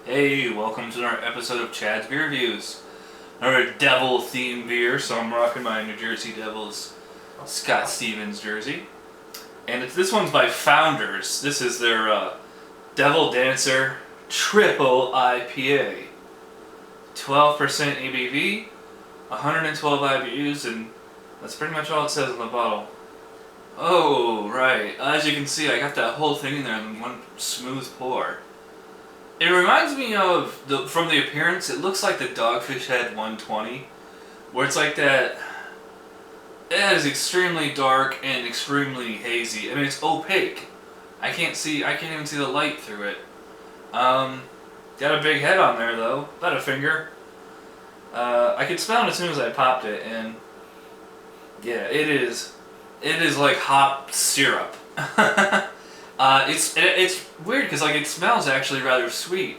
Hey, welcome to another episode of Chad's Beer Reviews. Another devil themed beer, so I'm rocking my New Jersey Devils Scott Stevens jersey. And this one's by Founders. This is their Devil Dancer Triple IPA. 12% ABV, 112 IBUs, and that's pretty much all it says on the bottle. Oh, right. As you can see, I got that whole thing in there in one smooth pour. It reminds me of, from the appearance, it looks like the Dogfish Head 120, where it's like that. It is extremely dark and extremely hazy. I mean, it's opaque. I can't even see the light through it. Got a big head on there though, about a finger. I could smell it as soon as I popped it, and yeah, it is like hop syrup. It's weird because like it smells actually rather sweet.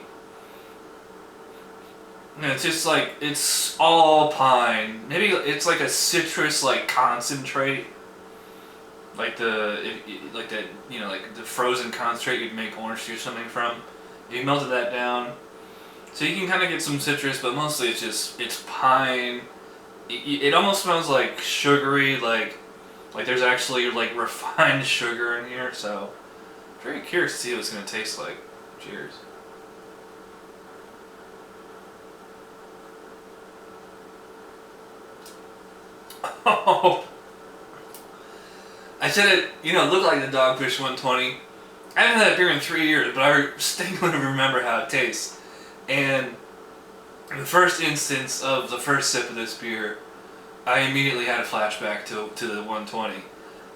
And it's just like it's all pine. Maybe it's like a citrus like concentrate, like the frozen concentrate you'd make orange juice or something from. You melted that down, so you can kind of get some citrus, but mostly it's pine. It almost smells like sugary, like there's actually like refined sugar in here. So. Very curious to see what it's going to taste like. Cheers. Oh, I said it, looked like the Dogfish 120. I haven't had that beer in 3 years, but I distinctly remember how it tastes. And in the first instance of the first sip of this beer, I immediately had a flashback to the 120.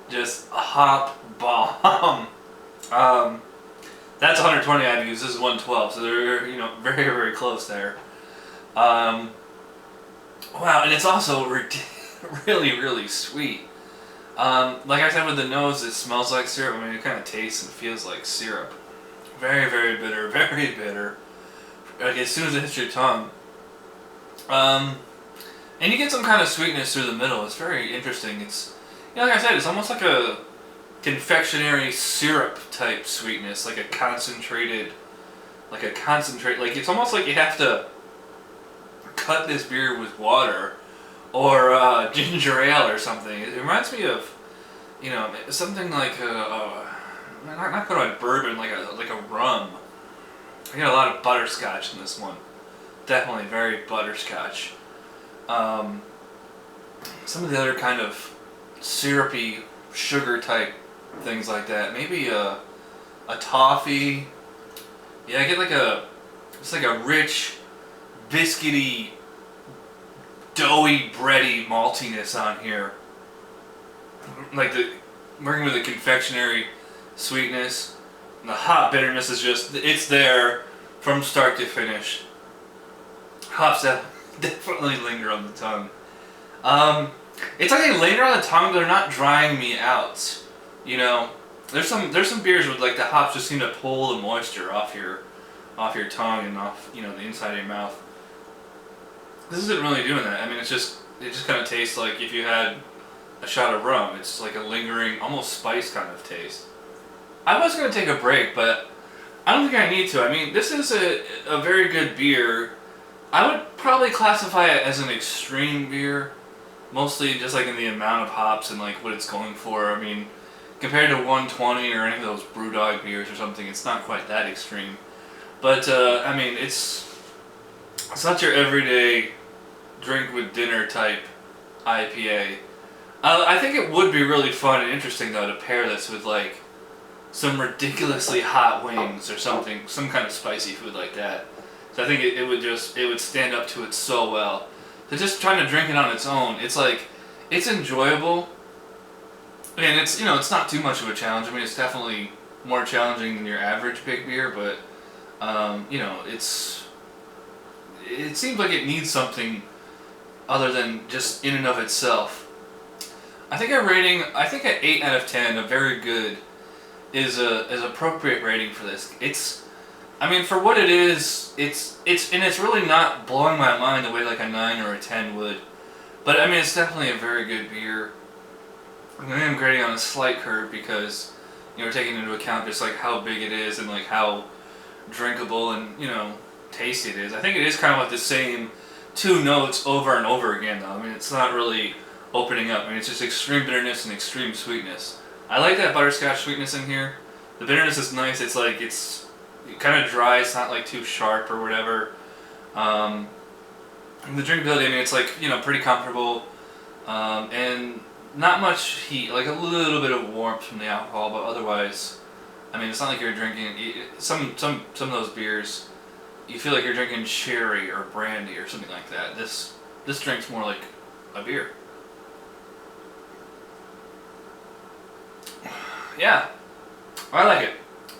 Just a hop bomb. That's 120 IBUs. This is 112, so they're very very close there. Wow, and it's also really really sweet. Like I said with the nose, it smells like syrup. I mean, it kind of tastes and feels like syrup. Very very bitter, very bitter. Like as soon as it hits your tongue. And you get some kind of sweetness through the middle. It's very interesting. It's like I said, it's almost like a confectionery syrup type sweetness, like it's almost like you have to cut this beer with water or ginger ale or something. It reminds me of something like not quite bourbon, like a rum. I got a lot of butterscotch in this one, definitely very butterscotch. Some of the other kind of syrupy sugar type things like that. Maybe a toffee. Yeah, I get it's like a rich, biscuity, doughy, bready maltiness on here. Like working with the confectionery sweetness. And the hop bitterness is it's there from start to finish. Hops definitely linger on the tongue. It's like they linger on the tongue, but they're not drying me out. There's some beers where like the hops just seem to pull the moisture off your tongue and off the inside of your mouth. This isn't really doing that. I mean, it just kind of tastes like if you had a shot of rum. It's like a lingering, almost spice kind of taste. I was gonna take a break, but I don't think I need to. I mean, this is a very good beer. I would probably classify it as an extreme beer. Mostly just like in the amount of hops and like what it's going for. I mean, compared to 120 or any of those BrewDog beers or something, it's not quite that extreme. But I mean, it's not your everyday drink with dinner type IPA. I think it would be really fun and interesting though to pair this with like some ridiculously hot wings or something, some kind of spicy food like that. So I think it would stand up to it so well. So just trying to drink it on its own, it's enjoyable, and it's not too much of a challenge. I mean, it's definitely more challenging than your average big beer, but it seems like it needs something other than just in and of itself. I think an 8 out of 10, a very good, is appropriate rating for this. I mean, for what it is, it's really not blowing my mind the way like a 9 or a 10 would. But I mean, it's definitely a very good beer. I am grading on a slight curve because we're taking into account just like how big it is and like how drinkable and tasty it is. I think it is kind of like the same 2 notes over and over again though. I mean, it's not really opening up. I mean, it's just extreme bitterness and extreme sweetness. I like that butterscotch sweetness in here. The bitterness is nice. It's like, it's kind of dry. It's not like too sharp or whatever. The drinkability, I mean, it's like, you know, pretty comfortable. And not much heat, like a little bit of warmth from the alcohol, but otherwise, I mean, it's not like you're drinking, some of those beers, you feel like you're drinking sherry or brandy or something like that. This drink's more like a beer. Yeah, I like it.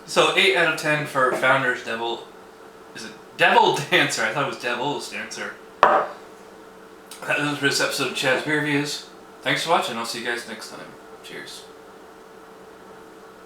So 8 out of 10 for Founder's Devil. Is it Devil Dancer? I thought it was Devil's Dancer. That was for this episode of Chad's Beer Reviews. Thanks for watching. I'll see you guys next time. Cheers.